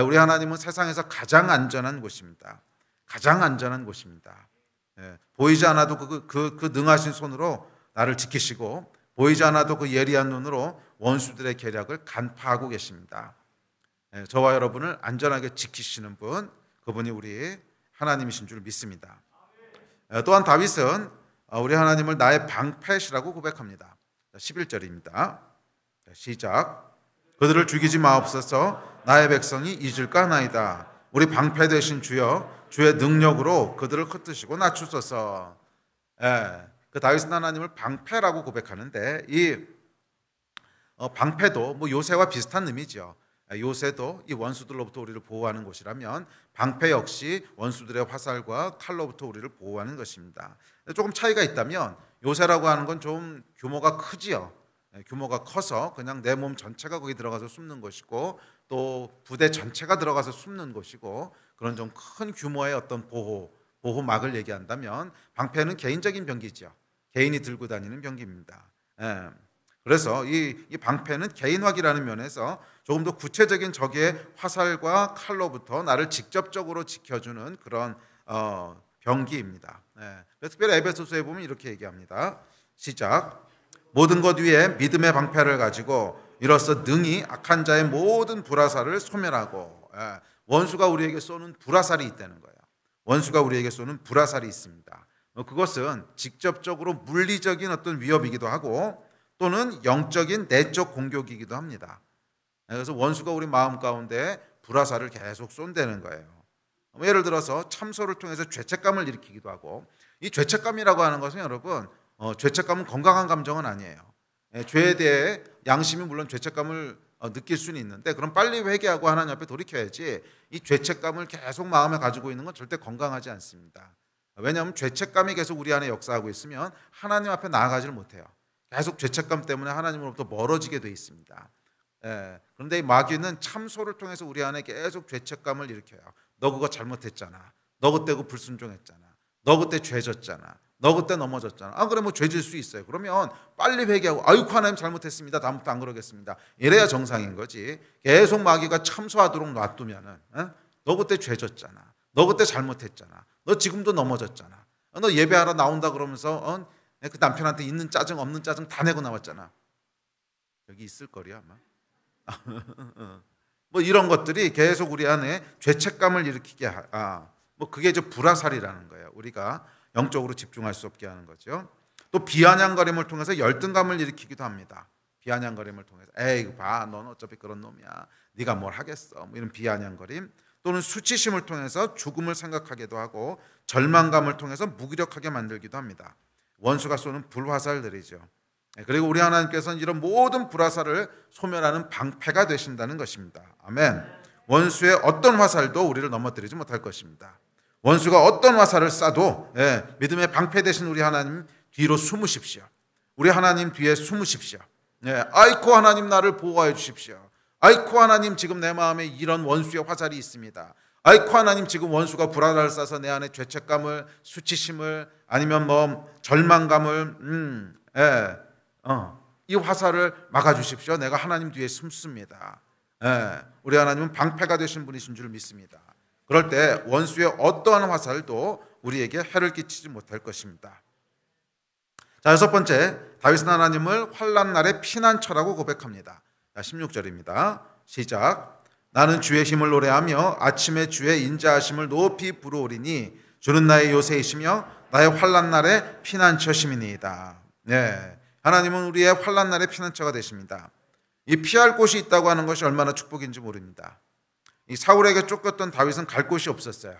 우리 하나님은 세상에서 가장 안전한 곳입니다. 가장 안전한 곳입니다. 보이지 않아도 그 능하신 손으로 나를 지키시고 보이지 않아도 그 예리한 눈으로 원수들의 계략을 간파하고 계십니다. 저와 여러분을 안전하게 지키시는 분, 그분이 우리 하나님이신 줄 믿습니다. 또한 다윗은 우리 하나님을 나의 방패시라고 고백합니다. 11절입니다. 시작. 그들을 죽이지 마옵소서. 나의 백성이 잊을까 하나이다. 우리 방패 되신 주여, 주의 능력으로 그들을 흩으시고 낮추소서. 그 다윗은 하나님을 방패라고 고백하는데 이 방패도 뭐 요새와 비슷한 의미죠. 요새도 이 원수들로부터 우리를 보호하는 곳이라면 방패 역시 원수들의 화살과 칼로부터 우리를 보호하는 것입니다. 조금 차이가 있다면 요새라고 하는 건 좀 규모가 크지요. 규모가 커서 그냥 내 몸 전체가 거기 들어가서 숨는 것이고 또 부대 전체가 들어가서 숨는 것이고 그런 좀 큰 규모의 어떤 보호막을 얘기한다면 방패는 개인적인 병기죠. 개인이 들고 다니는 병기입니다. 그래서 이 방패는 개인화기라는 면에서 조금 더 구체적인 적의 화살과 칼로부터 나를 직접적으로 지켜주는 그런 병기입니다. 특별히 에베소서에 보면 이렇게 얘기합니다. 시작. 모든 것 위에 믿음의 방패를 가지고 이로써 능히 악한 자의 모든 불화살을 소멸하고. 원수가 우리에게 쏘는 불화살이 있다는 거예요. 원수가 우리에게 쏘는 불화살이 있습니다. 그것은 직접적으로 물리적인 어떤 위협이기도 하고 또는 영적인 내적 공격이기도 합니다. 그래서 원수가 우리 마음 가운데 불화살을 계속 쏜다는 거예요. 예를 들어서 참소를 통해서 죄책감을 일으키기도 하고, 이 죄책감이라고 하는 것은 여러분, 죄책감은 건강한 감정은 아니에요. 죄에 대해 양심이 물론 죄책감을 느낄 수는 있는데 그럼 빨리 회개하고 하나님 앞에 돌이켜야지, 이 죄책감을 계속 마음에 가지고 있는 건 절대 건강하지 않습니다. 왜냐하면 죄책감이 계속 우리 안에 역사하고 있으면 하나님 앞에 나아가지를 못해요. 계속 죄책감 때문에 하나님으로부터 멀어지게 돼 있습니다. 그런데 이 마귀는 참소를 통해서 우리 안에 계속 죄책감을 일으켜요. 너 그거 잘못했잖아. 너 그때 그 불순종했잖아. 너 그때 죄졌잖아. 너 그때 넘어졌잖아. 그래 뭐 죄질 수 있어요. 그러면 빨리 회개하고 아이고 하나님 잘못했습니다. 다음부터 안 그러겠습니다. 이래야 정상인 거지. 계속 마귀가 참소하도록 놔두면은 너 그때 죄졌잖아. 너 그때 잘못했잖아. 너 지금도 넘어졌잖아. 너 예배하러 나온다 그러면서 그 남편한테 있는 짜증 없는 짜증 다 내고 나왔잖아. 여기 있을 거리 아마. 뭐 이런 것들이 계속 우리 안에 죄책감을 일으키게 뭐 그게 이제 불화살이라는 거예요. 우리가 영적으로 집중할 수 없게 하는 거죠. 또 비아냥거림을 통해서 열등감을 일으키기도 합니다. 비아냥거림을 통해서 에이 봐, 넌 어차피 그런 놈이야. 네가 뭘 하겠어. 뭐 이런 비아냥거림. 또는 수치심을 통해서 죽음을 생각하기도 하고 절망감을 통해서 무기력하게 만들기도 합니다. 원수가 쏘는 불화살들이죠. 그리고 우리 하나님께서는 이런 모든 불화살을 소멸하는 방패가 되신다는 것입니다. 아멘. 원수의 어떤 화살도 우리를 넘어뜨리지 못할 것입니다. 원수가 어떤 화살을 쏴도 믿음의 방패 되신 우리 하나님 뒤로 숨으십시오. 우리 하나님 뒤에 숨으십시오. 아이코 하나님 나를 보호해 주십시오. 아이코 하나님 지금 내 마음에 이런 원수의 화살이 있습니다. 아이코 하나님 지금 원수가 불화살을 쏴서 내 안에 죄책감을, 수치심을, 아니면 뭐 절망감을 이 화살을 막아주십시오. 내가 하나님 뒤에 숨습니다. 우리 하나님은 방패가 되신 분이신 줄 믿습니다. 그럴 때 원수의 어떠한 화살도 우리에게 해를 끼치지 못할 것입니다. 자, 여섯 번째, 다윗은 하나님을 환난 날의 피난처라고 고백합니다. 16절입니다. 시작. 나는 주의 힘을 노래하며 아침에 주의 인자하심을 높이 부르오리니 주는 나의 요새이시며 나의 환난 날의 피난처심이니이다. 하나님은 우리의 환난 날의 피난처가 되십니다. 이 피할 곳이 있다고 하는 것이 얼마나 축복인지 모릅니다. 이 사울에게 쫓겼던 다윗은 갈 곳이 없었어요.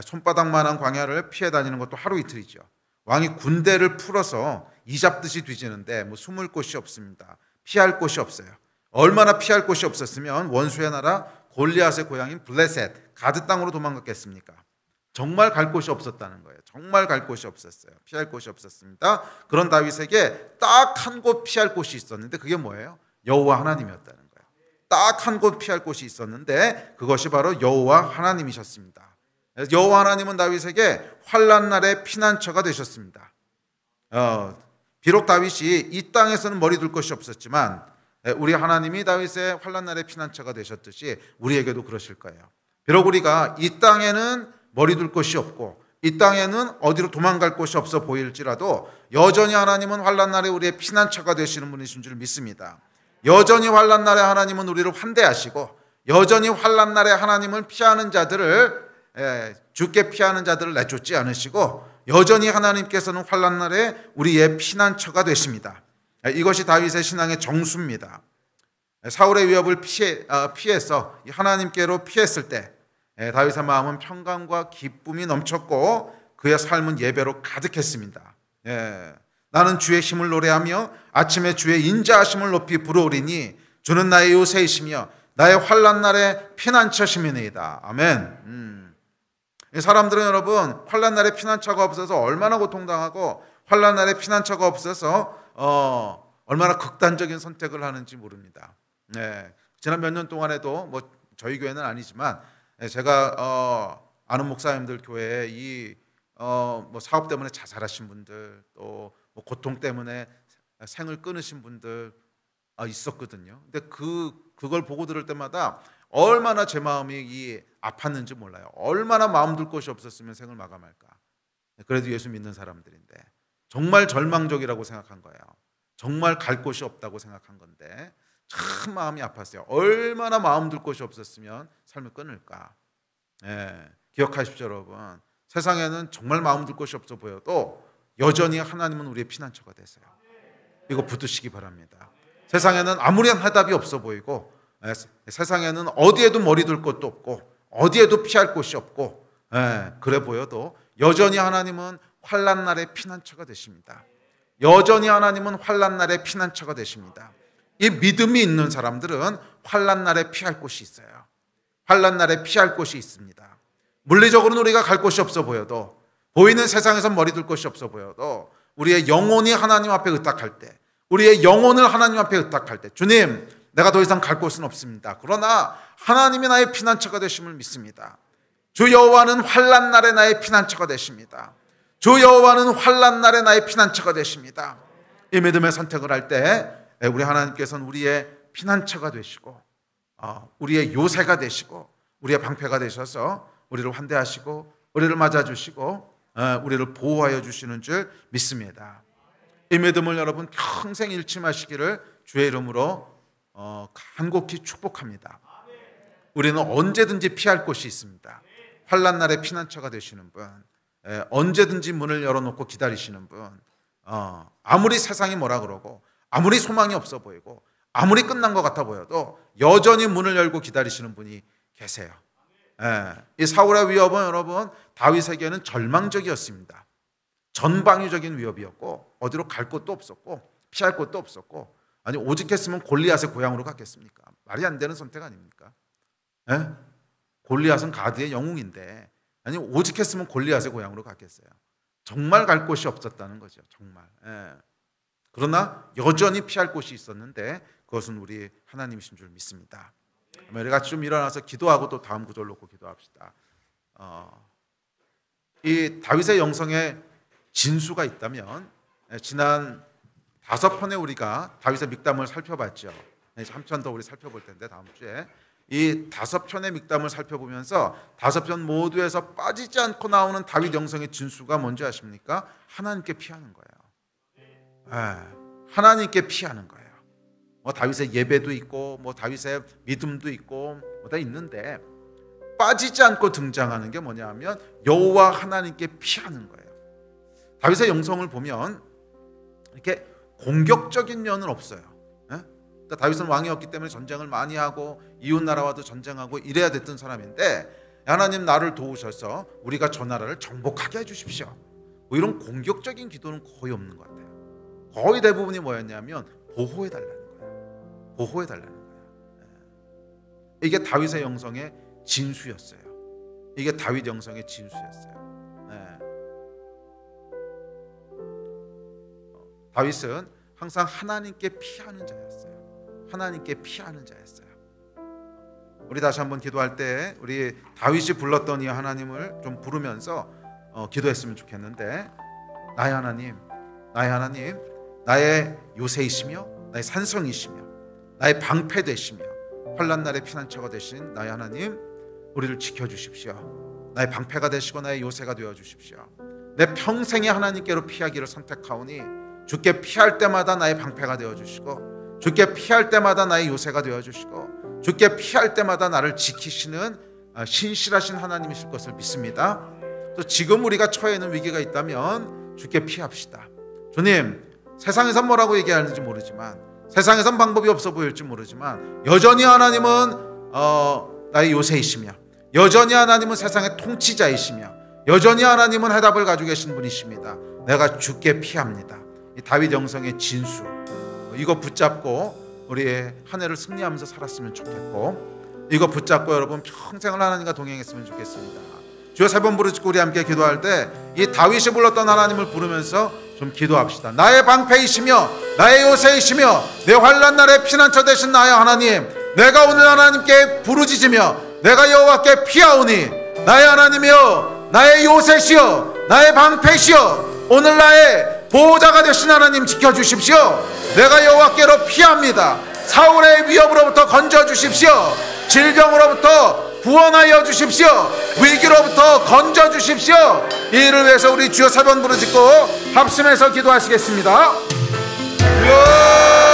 손바닥만한 광야를 피해 다니는 것도 하루 이틀이죠. 왕이 군대를 풀어서 이잡듯이 뒤지는데 뭐 숨을 곳이 없습니다. 피할 곳이 없어요. 얼마나 피할 곳이 없었으면 원수의 나라 골리앗의 고향인 블레셋 가드 땅으로 도망갔겠습니까? 정말 갈 곳이 없었다는 거예요. 정말 갈 곳이 없었어요. 피할 곳이 없었습니다. 그런 다윗에게 딱 한 곳 피할 곳이 있었는데 그게 뭐예요? 여호와 하나님이었다는 거예요. 딱 한 곳 피할 곳이 있었는데 그것이 바로 여호와 하나님이셨습니다. 여호와 하나님은 다윗에게 환난 날의 피난처가 되셨습니다. 비록 다윗이 이 땅에서는 머리 둘 것이 없었지만 우리 하나님이 다윗의 환난 날의 피난처가 되셨듯이 우리에게도 그러실 거예요. 비록 우리가 이 땅에는 머리 둘 곳이 없고 이 땅에는 어디로 도망갈 곳이 없어 보일지라도 여전히 하나님은 환난 날에 우리의 피난처가 되시는 분이신 줄 믿습니다. 여전히 환난 날에 하나님은 우리를 환대하시고 여전히 환난 날에 하나님을 피하는 자들을 죽게 피하는 자들을 내쫓지 않으시고 여전히 하나님께서는 환난 날에 우리의 피난처가 되십니다. 이것이 다윗의 신앙의 정수입니다. 사울의 위협을 피해서 하나님께로 피했을 때 다윗의 마음은 평강과 기쁨이 넘쳤고 그의 삶은 예배로 가득했습니다. 나는 주의 힘을 노래하며 아침에 주의 인자하심을 높이 부르오리니 주는 나의 요새이시며 나의 환난 날의 피난처심이니이다. 아멘. 사람들은 여러분 환난 날에 피난처가 없어서 얼마나 고통당하고 환난 날에 피난처가 없어서 얼마나 극단적인 선택을 하는지 모릅니다. 지난 몇 년 동안에도 뭐 저희 교회는 아니지만 제가 아는 목사님들 교회에 뭐 사업 때문에 자살하신 분들 또 뭐 고통 때문에 생을 끊으신 분들 있었거든요. 근데 그걸 보고 들을 때마다 얼마나 제 마음이 아팠는지 몰라요. 얼마나 마음 둘 곳이 없었으면 생을 마감할까. 그래도 예수 믿는 사람들인데 정말 절망적이라고 생각한 거예요. 정말 갈 곳이 없다고 생각한 건데 참 마음이 아팠어요. 얼마나 마음 둘 곳이 없었으면 삶을 끊을까. 기억하십시오 여러분. 세상에는 정말 마음 둘 곳이 없어 보여도 여전히 하나님은 우리의 피난처가 되세요. 이거 붙드시기 바랍니다. 세상에는 아무런 해답이 없어 보이고, 세상에는 어디에도 머리 둘 곳도 없고 어디에도 피할 곳이 없고, 그래 보여도 여전히 하나님은 환난 날의 피난처가 되십니다. 여전히 하나님은 환난 날의 피난처가 되십니다. 이 믿음이 있는 사람들은 환난 날에 피할 곳이 있어요. 환난 날에 피할 곳이 있습니다. 물리적으로는 우리가 갈 곳이 없어 보여도, 보이는 세상에서 머리 둘 곳이 없어 보여도, 우리의 영혼이 하나님 앞에 의탁할 때, 우리의 영혼을 하나님 앞에 의탁할 때, 주님 내가 더 이상 갈 곳은 없습니다. 그러나 하나님이 나의 피난처가 되심을 믿습니다. 주 여호와는 환난 날에 나의 피난처가 되십니다. 주 여호와는 환난 날에 나의 피난처가 되십니다. 이 믿음의 선택을 할 때 우리 하나님께서는 우리의 피난처가 되시고, 우리의 요새가 되시고, 우리의 방패가 되셔서 우리를 환대하시고 우리를 맞아주시고 우리를 보호하여 주시는 줄 믿습니다. 이 믿음을 여러분 평생 잃지 마시기를 주의 이름으로 간곡히 축복합니다. 우리는 언제든지 피할 곳이 있습니다. 환난 날에 피난처가 되시는 분, 언제든지 문을 열어놓고 기다리시는 분, 아무리 세상이 뭐라 그러고 아무리 소망이 없어 보이고 아무리 끝난 것 같아 보여도 여전히 문을 열고 기다리시는 분이 계세요. 이 사울의 위협은 여러분 다윗에게는 절망적이었습니다. 전방위적인 위협이었고 어디로 갈 곳도 없었고 피할 곳도 없었고, 아니 오직 했으면 골리앗의 고향으로 갔겠습니까? 말이 안 되는 선택 아닙니까? 골리앗은 가드의 영웅인데 아니 오직 했으면 골리앗의 고향으로 갔겠어요? 정말 갈 곳이 없었다는 거죠. 정말. 그러나 여전히 피할 곳이 있었는데 그것은 우리 하나님이신 줄 믿습니다. 우리 같이 좀 일어나서 기도하고 또 다음 구절을 놓고 기도합시다. 이 다윗의 영성에 진수가 있다면, 지난 5편에 우리가 다윗의 믹담을 살펴봤죠. 한 편 더 우리 살펴볼 텐데 다음 주에 이 5편의 믹담을 살펴보면서 5편 모두에서 빠지지 않고 나오는 다윗 영성의 진수가 뭔지 아십니까? 하나님께 피하는 거예요. 하나님께 피하는 거예요. 뭐 다윗의 예배도 있고 뭐 다윗의 믿음도 있고 뭐 다 있는데 빠지지 않고 등장하는 게 뭐냐면 여호와 하나님께 피하는 거예요. 다윗의 영성을 보면 이렇게 공격적인 면은 없어요. 그러니까 다윗은 왕이었기 때문에 전쟁을 많이 하고 이웃 나라와도 전쟁하고 이래야 됐던 사람인데, 하나님 나를 도우셔서 우리가 저 나라를 정복하게 해주십시오, 뭐 이런 공격적인 기도는 거의 없는 것 같아요. 거의 대부분이 뭐였냐면 보호해달라는 거예요. 보호해달라는 거예요. 이게 다윗의 영성의 진수였어요. 이게 다윗 영성의 진수였어요. 다윗은 항상 하나님께 피하는 자였어요. 하나님께 피하는 자였어요. 우리 다시 한번 기도할 때 우리 다윗이 불렀던 이 하나님을 좀 부르면서 기도했으면 좋겠는데, 나의 하나님, 나의 하나님, 나의 요새이시며 나의 산성이시며 나의 방패 되시며 환난 날의 피난처가 되신 나의 하나님, 우리를 지켜주십시오. 나의 방패가 되시고 나의 요새가 되어주십시오. 내 평생에 하나님께로 피하기를 선택하오니 주께 피할 때마다 나의 방패가 되어주시고 주께 피할 때마다 나의 요새가 되어주시고 주께 피할 때마다 나를 지키시는 신실하신 하나님이실 것을 믿습니다. 또 지금 우리가 처해 있는 위기가 있다면 주께 피합시다. 주님, 세상에서 뭐라고 얘기하는지 모르지만, 세상에선 방법이 없어 보일지 모르지만 여전히 하나님은 나의 요새이시며 여전히 하나님은 세상의 통치자이시며 여전히 하나님은 해답을 가지고 계신 분이십니다. 내가 주께 피합니다. 이 다윗 영성의 진수, 이거 붙잡고 우리의 한 해를 승리하면서 살았으면 좋겠고, 이거 붙잡고 여러분 평생을 하나님과 동행했으면 좋겠습니다. 주여 세 번 부르짖고 우리 함께 기도할 때 이 다윗이 불렀던 하나님을 부르면서 좀 기도합시다. 나의 방패이시며 나의 요새이시며 내 환난 날에 피난처 되신 나의 하나님, 내가 오늘 하나님께 부르짖으며 내가 여호와께 피하오니 나의 하나님이여, 나의 요새시여, 나의 방패시여, 오늘 나의 보호자가 되신 하나님 지켜주십시오. 내가 여호와께로 피합니다. 사울의 위협으로부터 건져주십시오. 질병으로부터 구원하여 주십시오. 위기로부터 건져주십시오. 이 일을 위해서 우리 주여 세 번 부르짖고 합심해서 기도하시겠습니다. 글로리